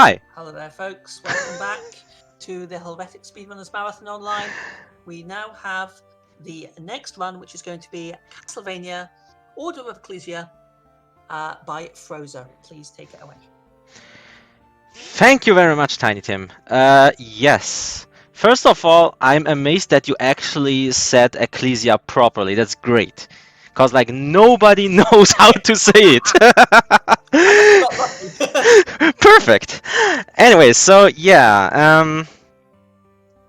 Hi. Hello there, folks. Welcome back to the Helvetic Speedrunners Marathon Online. We now have the next run, which is going to be Castlevania Order of Ecclesia by Frozer. Please take it away. Thank you very much, Tiny Tim. Yes. First of all, I'm amazed that you actually said Ecclesia properly. That's great. Because, like, nobody knows how to say it. Perfect. Anyway, so, yeah.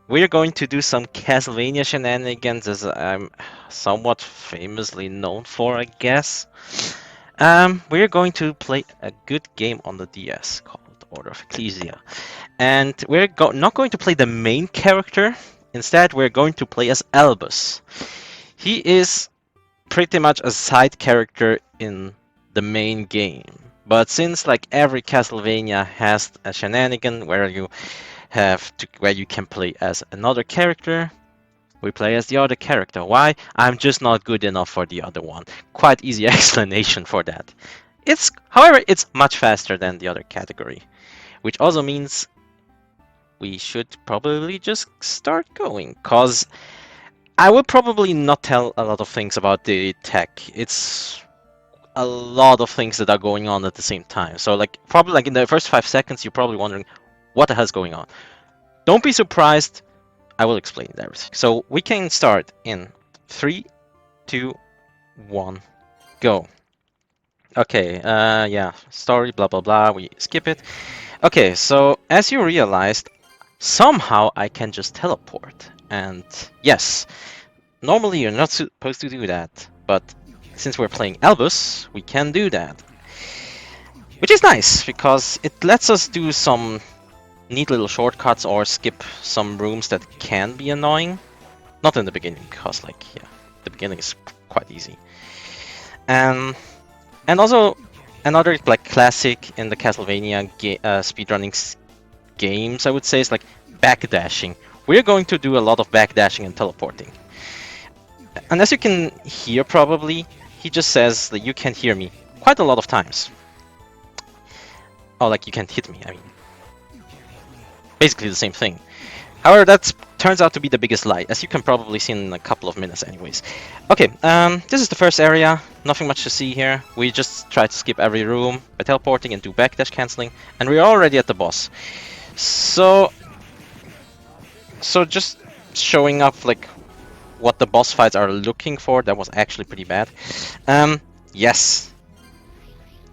We're going to do some Castlevania shenanigans, as I'm somewhat famously known for, I guess. We're going to play a good game on the DS called Order of Ecclesia. And we're not going to play the main character. Instead, we're going to play as Albus. He is pretty much a side character in the main game. But since like every Castlevania has a shenanigan where you can play as another character, we play as the other character. Why? I'm just not good enough for the other one. Quite easy explanation for that. However, it's much faster than the other category, which also means we should probably just start going, cause I will probably not tell a lot of things about the tech. It's a lot of things that are going on at the same time. So probably in the first 5 seconds, you're probably wondering what the hell's going on. Don't be surprised. I will explain everything. So we can start in 3, 2, 1, go. Okay, yeah, story, blah, blah, blah, we skip it. Okay, so as you realized, somehow I can just teleport. And yes, normally you're not supposed to do that, but since we're playing Albus, we can do that. Which is nice, because it lets us do some neat little shortcuts or skip some rooms that can be annoying. Not in the beginning, because the beginning is quite easy. And also another classic in the Castlevania speedrunning games, I would say, is backdashing. We're going to do a lot of backdashing and teleporting. And as you can hear probably, he just says that you can hear me quite a lot of times. Oh, you can't hit me, I mean. Basically the same thing. However, that turns out to be the biggest lie, as you can probably see in a couple of minutes anyways. Okay, this is the first area. Nothing much to see here. We just try to skip every room by teleporting and do backdash cancelling, and we're already at the boss. So just showing up what the boss fights are looking for, that was actually pretty bad. Yes.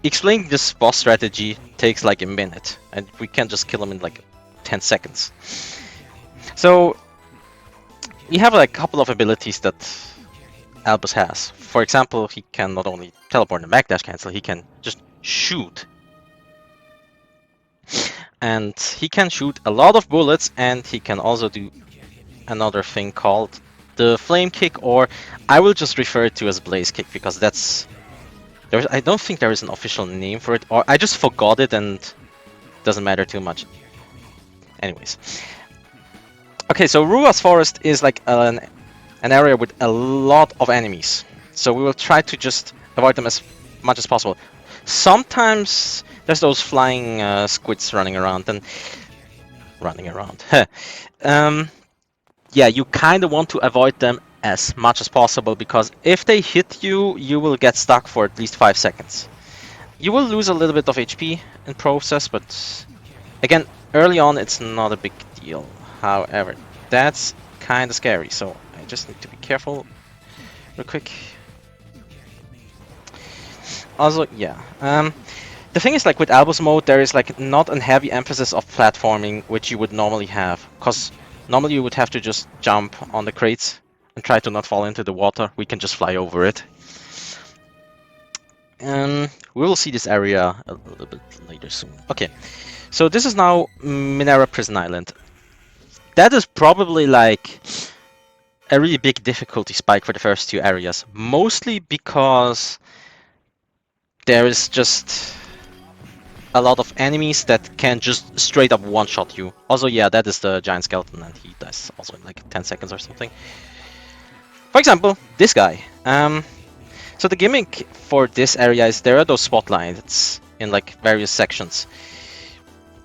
Explaining this boss strategy takes a minute, and we can just kill him in 10 seconds. So we have a couple of abilities that Albus has. For example, he can not only teleport and backdash cancel, he can just shoot. And he can shoot a lot of bullets, and he can also do another thing called the flame kick, or I will just refer it to as blaze kick, because I don't think there is an official name for it, or I just forgot it and it doesn't matter too much. Anyways. Okay, so Rua's Forest is an area with a lot of enemies. So we will try to just avoid them as much as possible. Sometimes there's those flying squids running around. Yeah, you kind of want to avoid them as much as possible, because if they hit you, you will get stuck for at least 5 seconds. You will lose a little bit of HP in process, but again, early on it's not a big deal. However, that's kind of scary, so I just need to be careful real quick. Also, yeah. The thing is, with Albus mode, there is not a heavy emphasis of platforming, which you would normally have, because normally you would have to just jump on the crates and try to not fall into the water. We can just fly over it. And we will see this area a little bit later soon. Okay, so this is now Minera Prison Island. That is probably a really big difficulty spike for the first 2 areas, mostly because there is just a lot of enemies that can just straight up one-shot you. Also, yeah, that is the giant skeleton, and he dies also in 10 seconds or something. For example, this guy. So the gimmick for this area is there are those spotlights in various sections.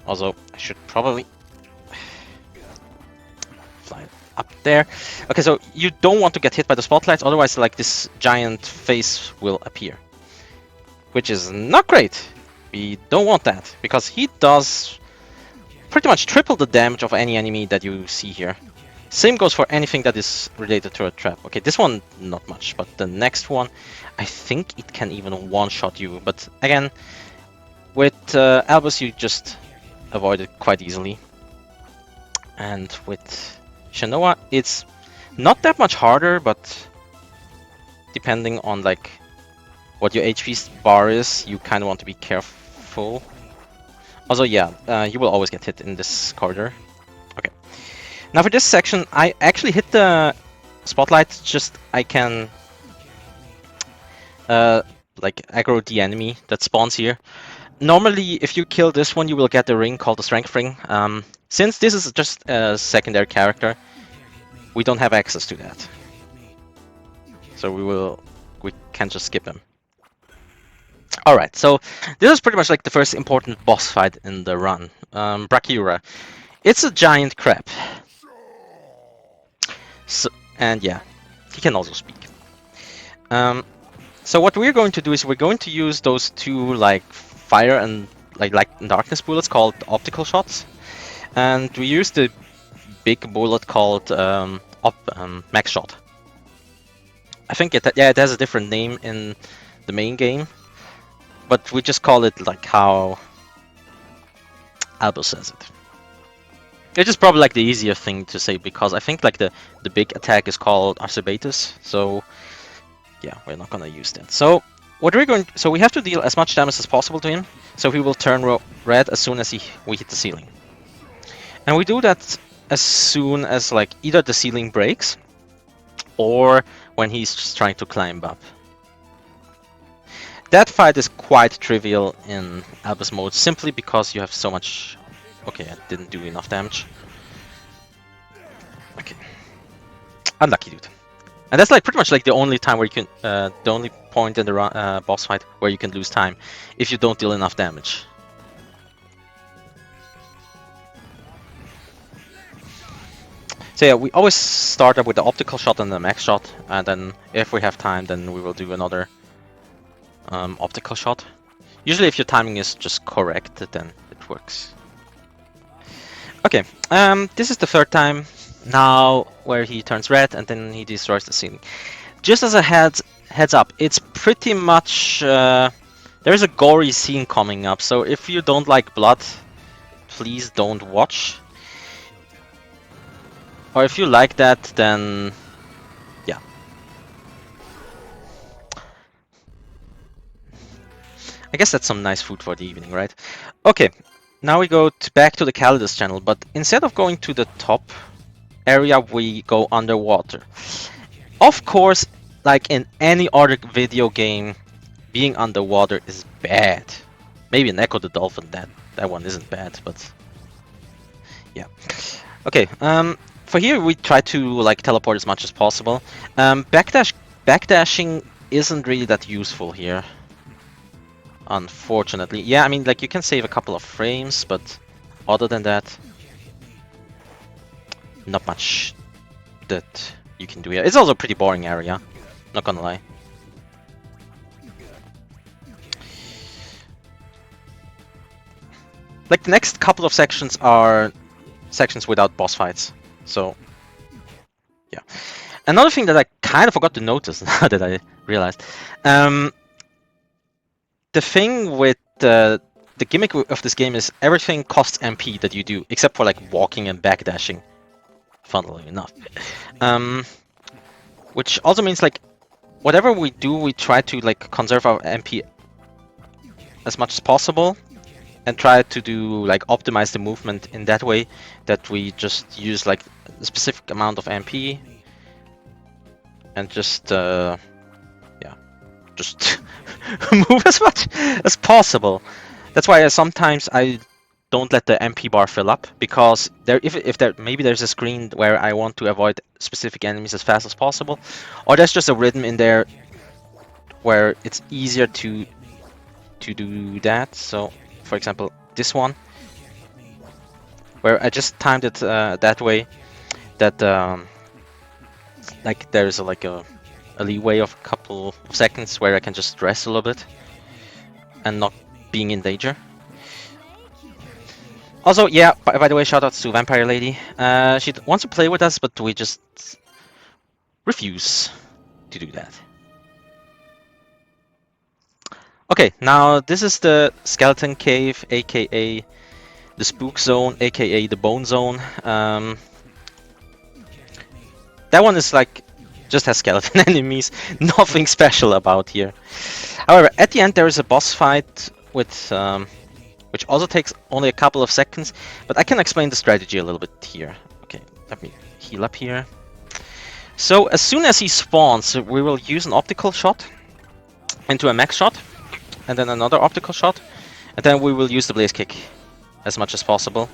Also, I should probably fly up there. Okay, so you don't want to get hit by the spotlights, otherwise like this giant face will appear. Which is not great. We don't want that, because he does pretty much triple the damage of any enemy that you see here. Same goes for anything that is related to a trap. Okay, this one not much, but the next one, I think it can even one-shot you. But again, with Albus you just avoid it quite easily. And with Shanoa, it's not that much harder, but depending on like what your HP bar is, you kind of want to be careful. Also, yeah, you will always get hit in this corridor. Okay. Now for this section, I actually hit the spotlight, just I can like aggro the enemy that spawns here. Normally, if you kill this one, you will get the ring called the Strength Ring. Since this is just a secondary character, we don't have access to that. So we can just skip him. Alright, so this is pretty much like the first important boss fight in the run. Brachiora. It's a giant crab. So, and yeah, he can also speak. So what we're going to do is we're going to use those two like fire and like darkness bullets called optical shots, and we use the big bullet called max shot. I think it has a different name in the main game, but we just call it like how Albus says it. It's just probably like the easier thing to say, because I think like the big attack is called Arcebatus, so yeah, we're not gonna use that. So what we're going, so we have to deal as much damage as possible to him, so he will turn red as soon as we hit the ceiling. And we do that as soon as like either the ceiling breaks or when he's just trying to climb up. That fight is quite trivial in Albus mode, simply because you have so much... Okay, I didn't do enough damage. Okay. Unlucky, dude. And that's like pretty much like the only time where you can... the only point in the boss fight where you can lose time, if you don't deal enough damage. So yeah, we always start up with the optical shot and the max shot, and then if we have time, then we will do another optical shot. Usually if your timing is just correct, then it works. Okay, this is the third time now where he turns red and then he destroys the ceiling. Just as a heads up, it's pretty much... there's a gory scene coming up, so if you don't like blood, please don't watch. Or if you like that, then yeah. I guess that's some nice food for the evening, right? Okay, now we go back to the Calidus channel, but instead of going to the top area, we go underwater. Of course, like in any other video game, being underwater is bad. Maybe in Echo the Dolphin, that one isn't bad, but yeah. Okay, for here we try to like teleport as much as possible. Backdashing isn't really that useful here, unfortunately. Yeah, I mean, like you can save a couple of frames, but other than that, not much that you can do here. It's also a pretty boring area, not gonna lie. Like the next couple of sections are sections without boss fights. So, yeah. Another thing that I kind of forgot to notice now that I realized, the thing with the gimmick of this game is everything costs MP that you do, except for like walking and backdashing. Funnily enough, which also means like whatever we do, we try to like conserve our MP as much as possible. And try to do like optimize the movement in that way that we just use like a specific amount of MP and just yeah, just move as much as possible. That's why sometimes I don't let the MP bar fill up, because if there maybe there's a screen where I want to avoid specific enemies as fast as possible, or there's just a rhythm in there where it's easier to do that. So for example, this one, where I just timed it that way that like there's like a leeway of a couple of seconds where I can just rest a little bit and not being in danger. Also, yeah, by the way, shoutouts to Vampire Lady. She wants to play with us, but we just refuse to do that. Okay, now this is the Skeleton Cave, aka the Spook Zone, aka the Bone Zone. That one is like just has skeleton enemies, nothing special about here. However, at the end there is a boss fight with which also takes only a couple of seconds, but I can explain the strategy a little bit here. Okay, let me heal up here. So as soon as he spawns, we will use an optical shot into a max shot, and then another optical shot, and then we will use the blaze kick as much as possible.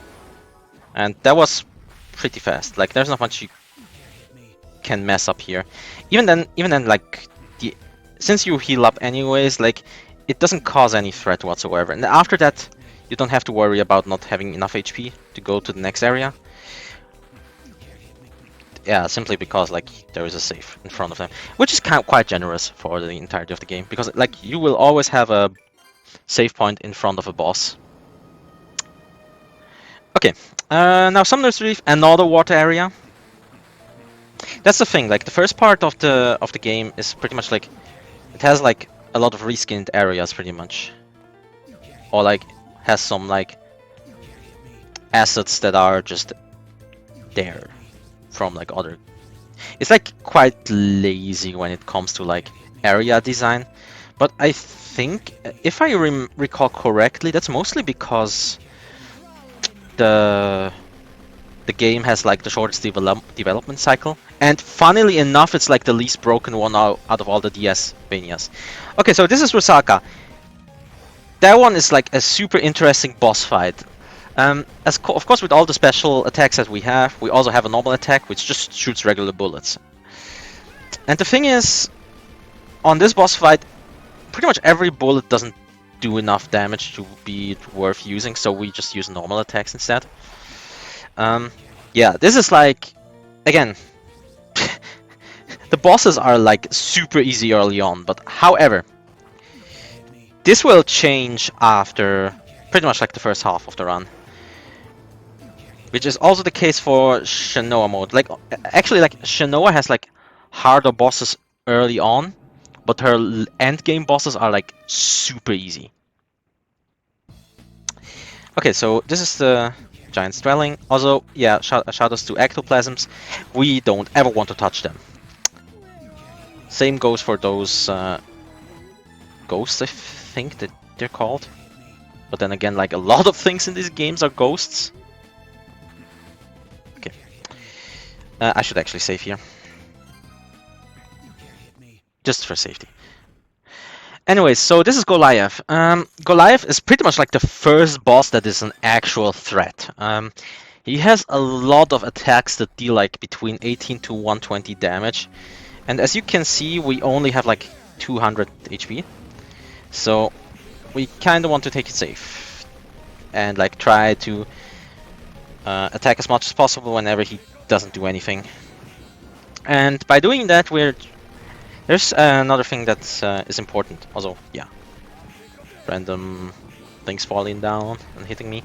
And that was pretty fast. Like there's not much you can mess up here. Even then, like since you heal up anyways, like it doesn't cause any threat whatsoever. And after that, you don't have to worry about not having enough HP to go to the next area. Yeah, simply because like there is a safe in front of them, which is quite generous for the entirety of the game, because like you will always have a save point in front of a boss. Okay, now Summoner's Reef, another water area. That's the thing. Like the first part of the game is pretty much like it has like a lot of reskinned areas, pretty much, or like has some like assets that are just there from like other. It's like quite lazy when it comes to like area design, but I think if I recall correctly, that's mostly because the game has like the shortest development cycle, and funnily enough, it's like the least broken one out of all the DS-vanias. Okay, so this is Rusaka. That one is like a super interesting boss fight. Of course, with all the special attacks that we have, we also have a normal attack which just shoots regular bullets. And the thing is, on this boss fight, pretty much every bullet doesn't do enough damage to be worth using, so we just use normal attacks instead. Yeah, this is like, again, the bosses are like super easy early on, but however, this will change after pretty much like the first half of the run. Which is also the case for Shanoa mode. Like, actually, like Shanoa has like harder bosses early on, but her end game bosses are like super easy. Okay, so this is the Giant's Dwelling. Also, yeah, shoutouts to ectoplasms. We don't ever want to touch them. Same goes for those ghosts, I think that they're called. But then again, like a lot of things in these games are ghosts. Okay. I should actually save here. Just for safety. Anyways, so this is Goliath. Goliath is pretty much like the first boss that is an actual threat. He has a lot of attacks that deal like between 18 to 120 damage. And as you can see, we only have like 200 HP. So we kind of want to take it safe. And like try to attack as much as possible whenever he doesn't do anything. And by doing that, there's another thing that is important. Also, yeah, random things falling down and hitting me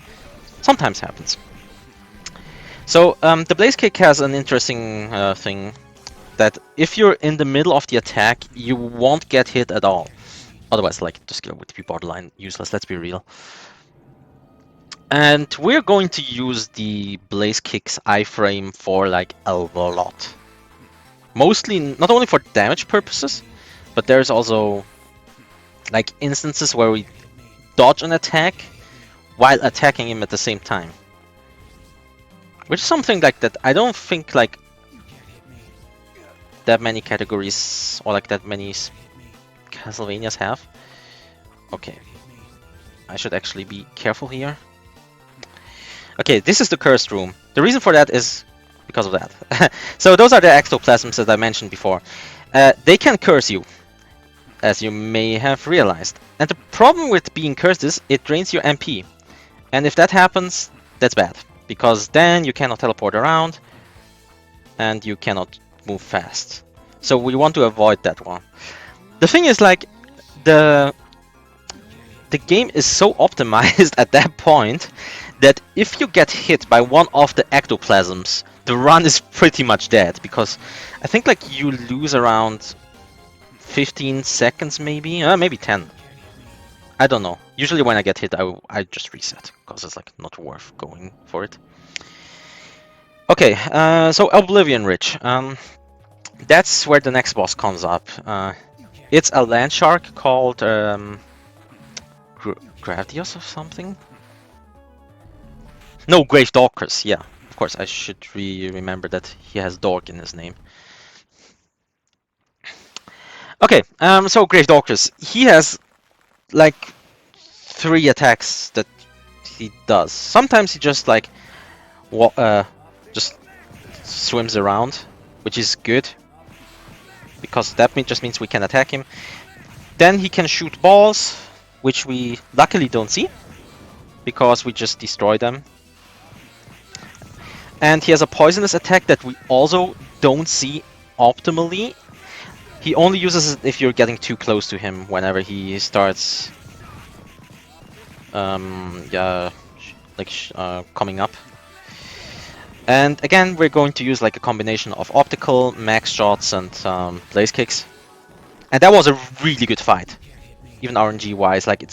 sometimes happens. So the Blaze Kick has an interesting thing that if you're in the middle of the attack, you won't get hit at all. Otherwise, like, the skill would be borderline useless, let's be real. And we're going to use the Blaze Kick's iframe for like a lot. Mostly, not only for damage purposes, but there's also like instances where we dodge an attack while attacking him at the same time. Which is something like that I don't think like that many categories or like that many Castlevanias have. Okay, I should actually be careful here. Okay, this is the cursed room. The reason for that is because of that. So those are the ectoplasms that I mentioned before. They can curse you, as you may have realized. And the problem with being cursed is it drains your MP. And if that happens, that's bad. because then you cannot teleport around and you cannot move fast. So we want to avoid that one. The thing is, like, the game is so optimized at that point that if you get hit by one of the ectoplasms, the run is pretty much dead, because I think like you lose around 15 seconds, maybe 10. I don't know. Usually when I get hit, I just reset, because it's like not worth going for it. Okay, so Oblivion Ridge. That's where the next boss comes up. It's a land shark called Gradius or something? No, Grave Dorcas, yeah. Of course, I should remember that he has Dork in his name. Okay, so Grave Dorcas. He has like 3 attacks that he does. Sometimes he just like just swims around, which is good, because that just means we can attack him. Then he can shoot balls, which we luckily don't see, because we just destroy them. And he has a poisonous attack that we also don't see optimally. He only uses it if you're getting too close to him, whenever he starts coming up. And again, we're going to use like a combination of optical, max shots, and blaze kicks. And that was a really good fight, even RNG wise. Like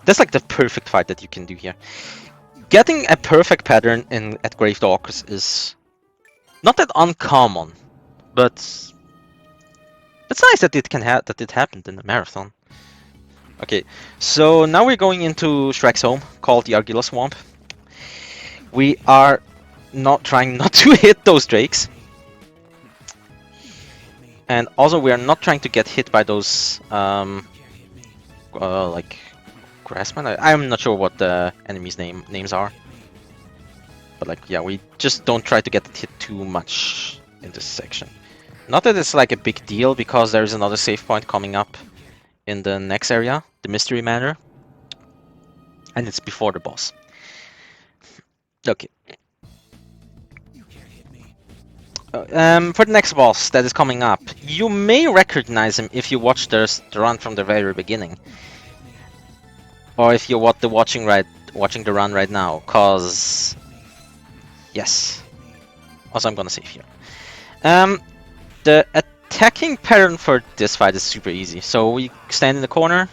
that's like the perfect fight that you can do here. Getting a perfect pattern at Grave Dorcas is not that uncommon, but it's nice that it happened in the marathon. Okay, so now we're going into Shrek's home, called the Argilla Swamp. We are trying not to hit those drakes, and also we are not trying to get hit by those like grassmen. I'm not sure what the enemies' names are, but like, yeah, we just don't try to get hit too much in this section. Not that it's like a big deal, because there is another save point coming up in the next area, the Mystery Manor, and it's before the boss. Okay. For the next boss that is coming up, you may recognize him if you watch the run from the very beginning, or if you're watching the run right now, cause yes. Also, I'm gonna save here. The attacking pattern for this fight is super easy. So we stand in the corner,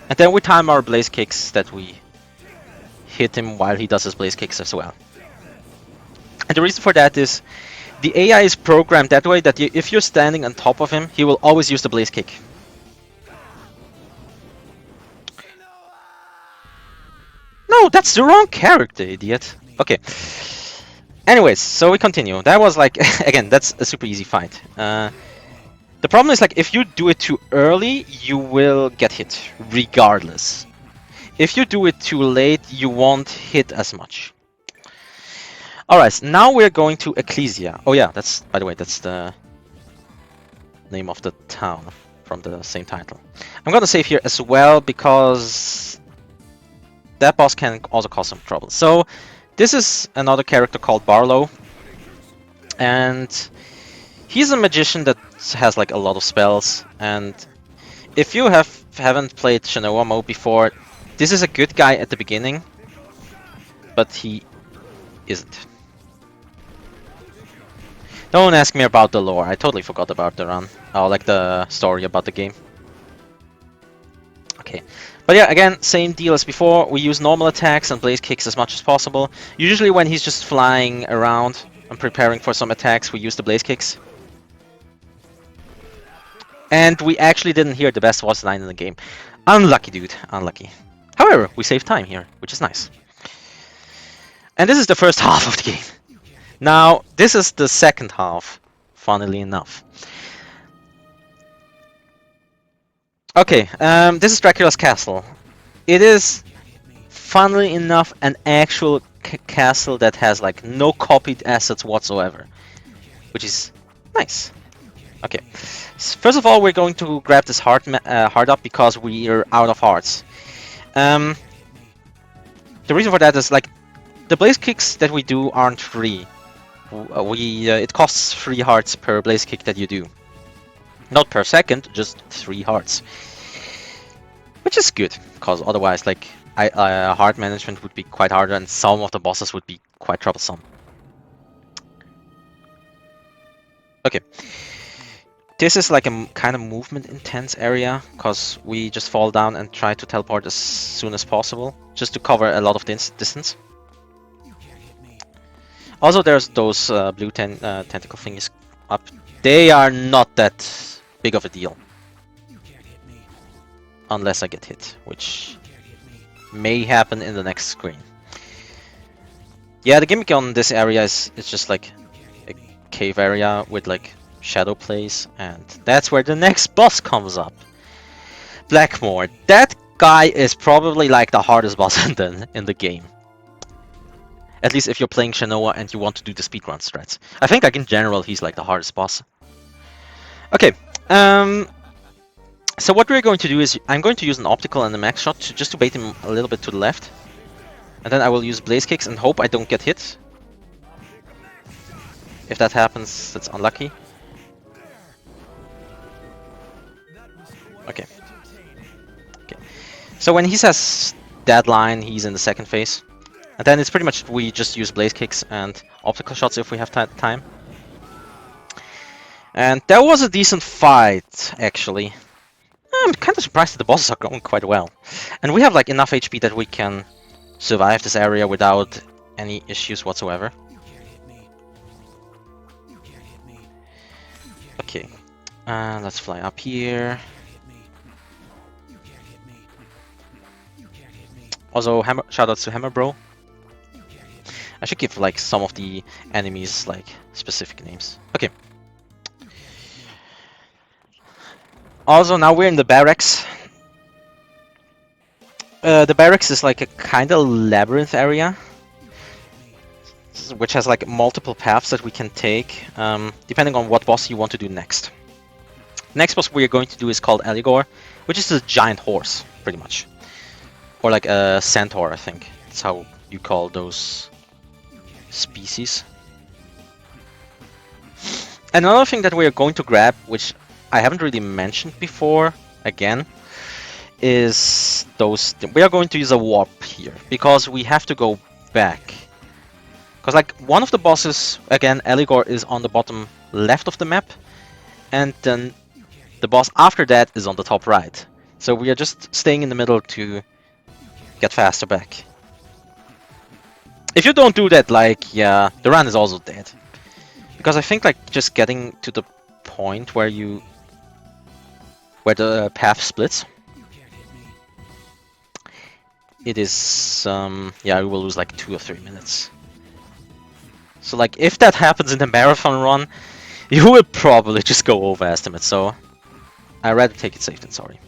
and then we time our blaze kicks that we hit him while he does his blaze kicks as well. And the reason for that is the AI is programmed that way that if you're standing on top of him, he will always use the blaze kick. No, that's the wrong character, idiot. Okay. Anyways, so we continue. That was like, again, that's a super easy fight. The problem is, like, if you do it too early, you will get hit, regardless. If you do it too late, you won't hit as much. Alright, now we're going to Ecclesia. Oh yeah, by the way, that's the name of the town from the same title. I'm gonna save here as well, because that boss can also cause some trouble. So, this is another character called Barlow, and he's a magician that has like a lot of spells. And if you haven't played Shanoa mode before, this is a good guy at the beginning, but he isn't. Don't ask me about the lore. I totally forgot about the run. Oh, like the story about the game. Okay. But yeah, again, same deal as before. We use normal attacks and blaze kicks as much as possible. Usually when he's just flying around and preparing for some attacks, we use the blaze kicks. And we actually didn't hear the best boss line in the game. Unlucky, dude. Unlucky. However, we saved time here, which is nice. And this is the first half of the game. Now, this is the second half, funnily enough. Okay, this is Dracula's castle. It is, funnily enough, an actual castle that has like no copied assets whatsoever, which is nice. Okay, first of all, we're going to grab this heart up because we are out of hearts. The reason for that is, like, the blaze kicks that we do aren't free. It costs 3 hearts per blaze kick that you do. Not per second, just 3 hearts. Which is good, because otherwise, like, heart management would be quite harder, and some of the bosses would be quite troublesome. Okay. This is like a kind of movement intense area, because we just fall down and try to teleport as soon as possible, just to cover a lot of distance. Also, there's those blue tentacle thingies up. They are not that big of a deal. Unless I get hit, which may happen in the next screen. Yeah, the gimmick on this area is it's just like a cave area with like shadow plays, and that's where the next boss comes up. Blackmoore. That guy is probably like the hardest boss in the game. At least if you're playing Shanoa and you want to do the speedrun strats. I think like in general he's like the hardest boss. Okay, so what we're going to do is I'm going to use an optical and a max shot just to bait him a little bit to the left. And then I will use blaze kicks and hope I don't get hit. If that happens, that's unlucky. Okay. Okay. So when he says that line, he's in the second phase. And then it's pretty much we just use blaze kicks and optical shots if we have time. And that was a decent fight, actually. I'm kind of surprised that the bosses are going quite well. And we have like enough HP that we can survive this area without any issues whatsoever. Okay, let's fly up here. Also, shoutouts to Hammer Bro. I should give like some of the enemies like specific names. Okay. Also, now we're in the barracks. The barracks is like a kind of labyrinth area, which has like multiple paths that we can take, depending on what boss you want to do next. Next boss we're going to do is called Alligor, which is a giant horse, pretty much. Or like a centaur, I think. That's how you call those species. Another thing that we're going to grab, which I haven't really mentioned before, again, is those... We are going to use a warp here, because we have to go back. Because like one of the bosses, again, Alligor, is on the bottom left of the map, and then the boss after that is on the top right. So we are just staying in the middle to get faster back. If you don't do that, like, yeah, the run is also dead. Because I think like just getting to the point where the path splits, it is, yeah, we will lose like 2 or 3 minutes. So like, if that happens in the marathon run, you will probably just go over estimate, so I'd rather take it safe than sorry.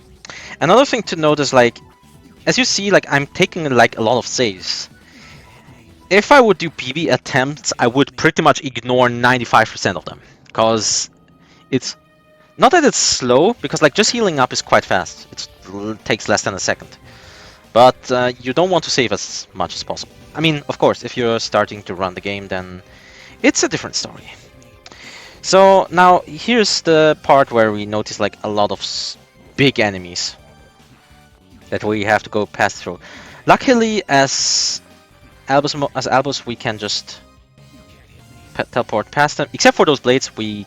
Another thing to note is like, as you see, like I'm taking like a lot of saves. If I would do PB attempts, I would pretty much ignore 95% of them, because it's not that it's slow, because like just healing up is quite fast. It takes less than a second. But you don't want to save as much as possible. I mean, of course, if you're starting to run the game, then it's a different story. So now here's the part where we notice like a lot of big enemies that we have to go past through. Luckily, as Albus, we can just teleport past them. Except for those blades, we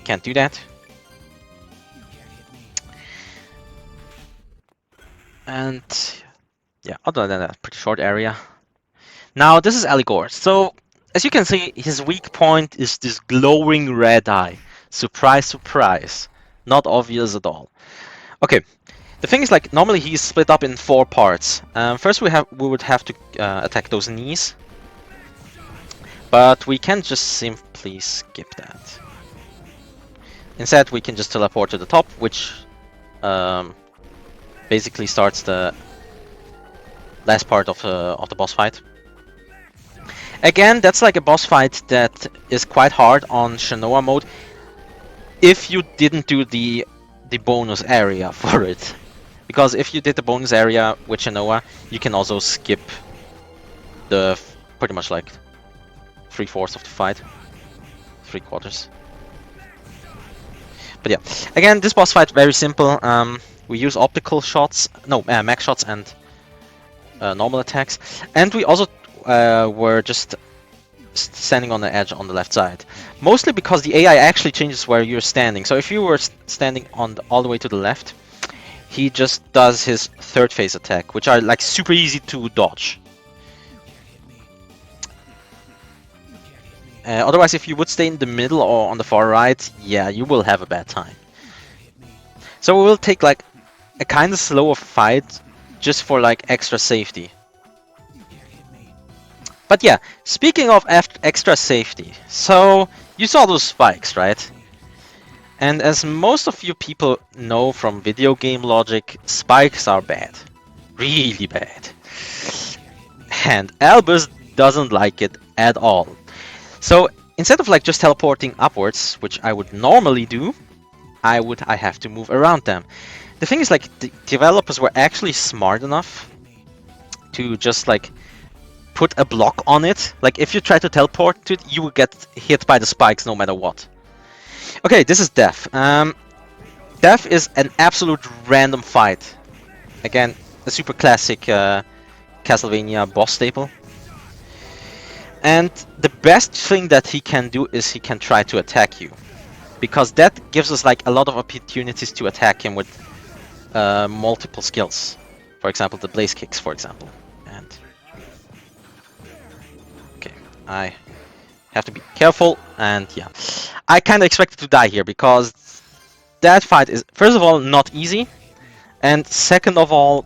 can't do that. And yeah, other than that, pretty short area. Now this is Alligor. So as you can see, his weak point is this glowing red eye. Surprise, surprise. Not obvious at all. Okay, the thing is like normally he's split up in 4 parts. First we would have to attack those knees, but we can just simply skip that. Instead, we can just teleport to the top, which basically starts the last part of the boss fight. Again, that's like a boss fight that is quite hard on Shanoa mode if you didn't do the bonus area for it. Because if you did the bonus area with Shanoa, you can also skip the pretty much like 3/4 of the fight. 3/4. But yeah, again, this boss fight very simple. We use optical shots, no, mech shots and normal attacks, and we also were just standing on the edge on the left side. Mostly because the AI actually changes where you're standing. So if you were standing on all the way to the left, he just does his third phase attack, which are like super easy to dodge. Otherwise, if you would stay in the middle or on the far right, yeah, you will have a bad time. So we will take like a kind of slower fight just for like extra safety. But yeah, speaking of extra safety, so you saw those spikes, right? And as most of you people know from video game logic, spikes are bad. Really bad. And Albus doesn't like it at all. So instead of like just teleporting upwards, which I would normally do, I have to move around them. The thing is, like, the developers were actually smart enough to just like put a block on it. Like if you try to teleport to it, you will get hit by the spikes no matter what. Okay, this is Death. Death is an absolute random fight. Again, a super classic Castlevania boss staple. And the best thing that he can do is he can try to attack you. Because that gives us like a lot of opportunities to attack him with multiple skills. For example, the blaze kicks, for example. And okay, I have to be careful, and yeah. I kinda expected to die here because that fight is, first of all, not easy. And second of all,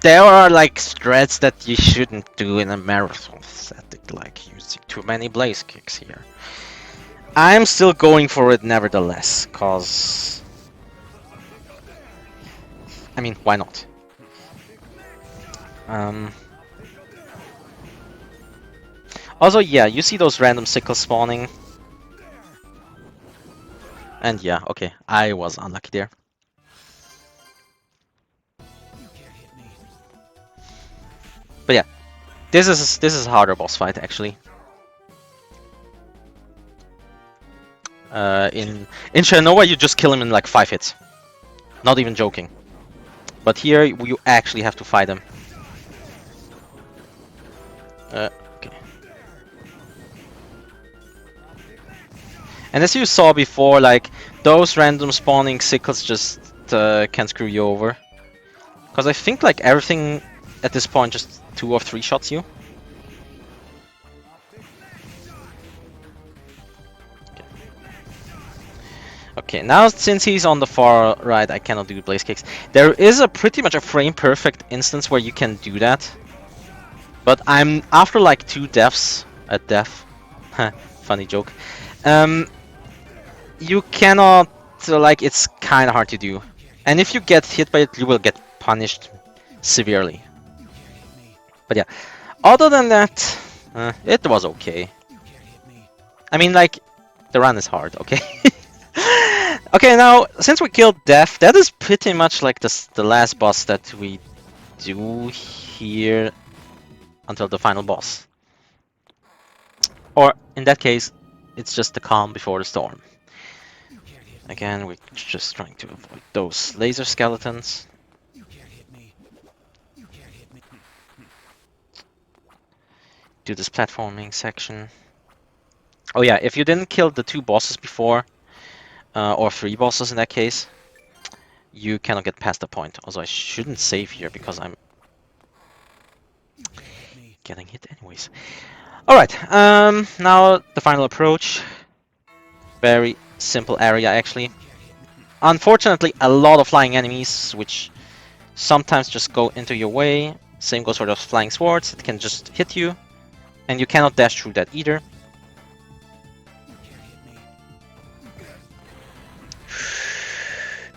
there are like strats that you shouldn't do in a marathon setting, like using too many blaze kicks here. I'm still going for it nevertheless, cause I mean, why not? Also, yeah, you see those random sickles spawning. And yeah, okay, I was unlucky there. But yeah, this is a harder boss fight actually. In Shinoa, you just kill him in like 5 hits. Not even joking. But here you actually have to fight him. Okay. And as you saw before, like those random spawning sickles just can screw you over. Because I think like everything at this point just 2 or 3 shots you. Okay, now since he's on the far right, I cannot do blaze kicks. There is a pretty much a frame perfect instance where you can do that. But I'm after like 2 deaths at death. Funny joke. You cannot like, it's kind of hard to do. And if you get hit by it, you will get punished severely. But yeah, other than that, it was okay. I mean, like, the run is hard, okay? Okay, now, since we killed Death, that is pretty much like the last boss that we do here until the final boss. Or, in that case, it's just the calm before the storm. Again, we're just trying to avoid those laser skeletons. Do this platforming section. Oh yeah, if you didn't kill the 2 bosses before, or 3 bosses in that case, you cannot get past the point. Also, I shouldn't save here because I'm getting hit anyways. Alright, now the final approach. Very simple area actually. Unfortunately, a lot of flying enemies, which sometimes just go into your way. Same goes for those flying swords, it can just hit you. And you cannot dash through that either.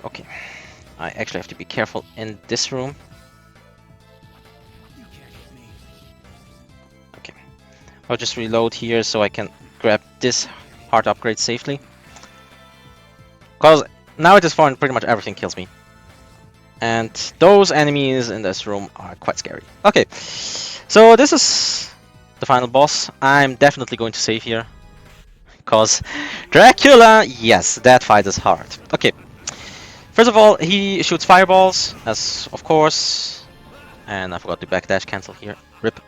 Okay, I actually have to be careful in this room. Okay, I'll just reload here so I can grab this heart upgrade safely. Because now at this point pretty much everything kills me. And those enemies in this room are quite scary. Okay, so this is the final boss, I'm definitely going to save here. Because Dracula, yes, that fight is hard. Okay, first of all, he shoots fireballs, as of course. And I forgot to backdash cancel here. Rip.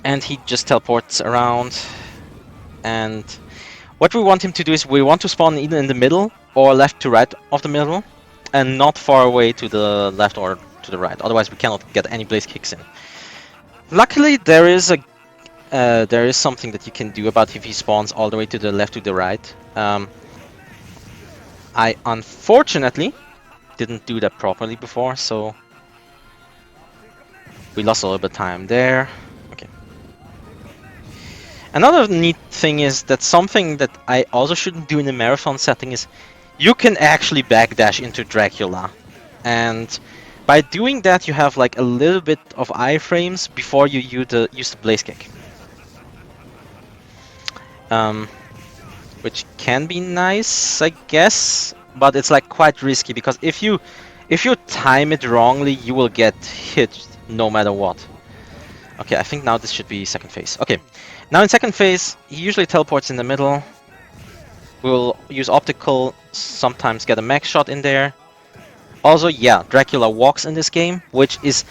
And he just teleports around. And what we want him to do is we want to spawn either in the middle or left to right of the middle. And not far away to the left or to the right. Otherwise we cannot get any blaze kicks in. Luckily there is something that you can do about if he spawns all the way to the left to the right. I unfortunately didn't do that properly before, so we lost a little bit of time there. Okay. Another neat thing is that something that I also shouldn't do in the marathon setting is you can actually backdash into Dracula. And by doing that you have like a little bit of iframes before you use the blaze kick. Which can be nice, I guess, but it's like quite risky because if you time it wrongly, you will get hit no matter what. Okay, I think now this should be second phase. Okay, now in second phase, he usually teleports in the middle. We'll use optical, sometimes get a max shot in there. Also, yeah, Dracula walks in this game, which is,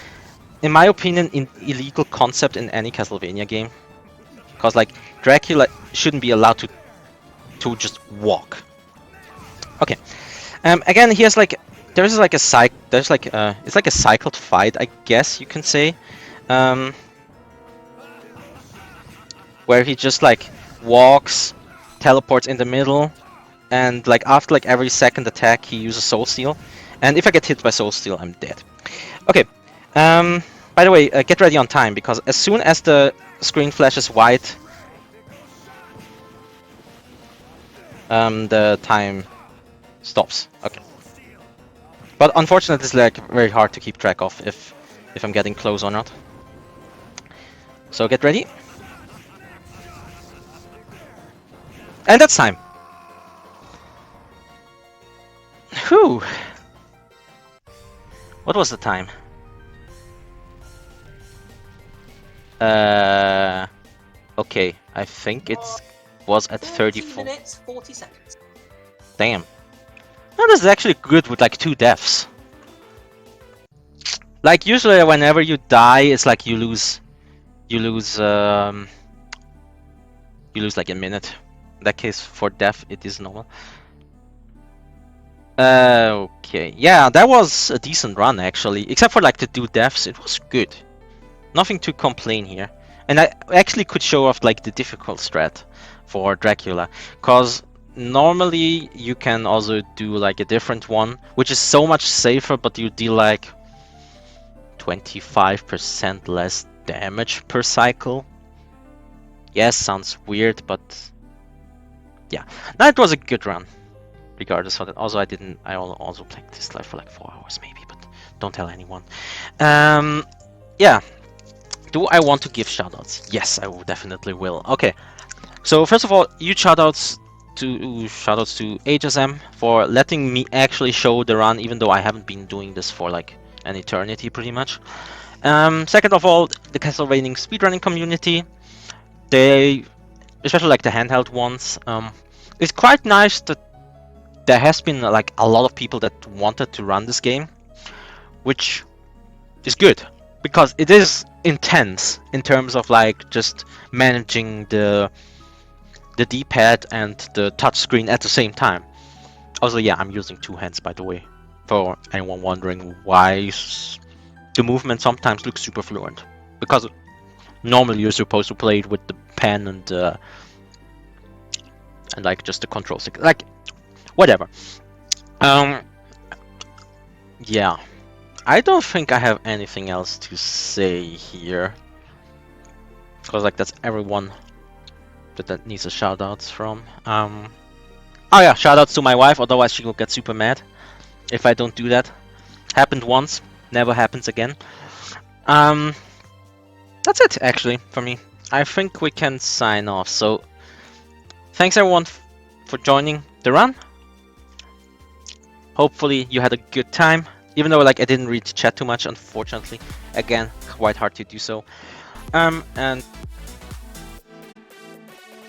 in my opinion, an illegal concept in any Castlevania game. Because like Dracula shouldn't be allowed to just walk. Okay. Again, he has like it's like a cycled fight, I guess you can say, where he just like walks, teleports in the middle, and like after like every second attack he uses Soul Steal, and if I get hit by Soul Steal, I'm dead. Okay. By the way, get ready on time because as soon as the screen flashes white, the time stops. Okay. But unfortunately, it's like very hard to keep track of if I'm getting close or not. So get ready. And that's time. Whew. What was the time? Okay, I think it was at 34 minutes 40 seconds. Damn. No, this is actually good with like 2 deaths. Like usually whenever you die, it's like you lose like a minute. In that case, for death, it is normal. Okay, yeah, that was a decent run actually. Except for like the 2 deaths, it was good. Nothing to complain here. And I actually could show off like the difficult strat for Dracula, cause normally you can also do like a different one, which is so much safer, but you deal like 25% less damage per cycle. Yes, sounds weird, but yeah, that was a good run. Regardless of that. Also, I also played this live for like 4 hours maybe, but don't tell anyone. Yeah. Do I want to give shoutouts? Yes, I definitely will. Okay. So first of all, huge shoutouts to HSM for letting me actually show the run, even though I haven't been doing this for like an eternity pretty much. Second of all, the Castlevania speedrunning community. They, especially like the handheld ones, it's quite nice that there has been like a lot of people that wanted to run this game, which is good because it is intense in terms of like just managing the D-pad and the touchscreen at the same time. Also, yeah, I'm using 2 hands, by the way, for anyone wondering why the movement sometimes looks super fluent. Because normally you're supposed to play it with the pen and like just the control stick, like whatever. Yeah, I don't think I have anything else to say here, because like that's everyone that needs a shoutouts from. Oh yeah, shoutouts to my wife, otherwise she will get super mad if I don't do that. Happened once, never happens again. That's it actually for me. I think we can sign off. So thanks everyone for joining the run. Hopefully you had a good time, even though like I didn't read the chat too much, unfortunately. Again, quite hard to do so. And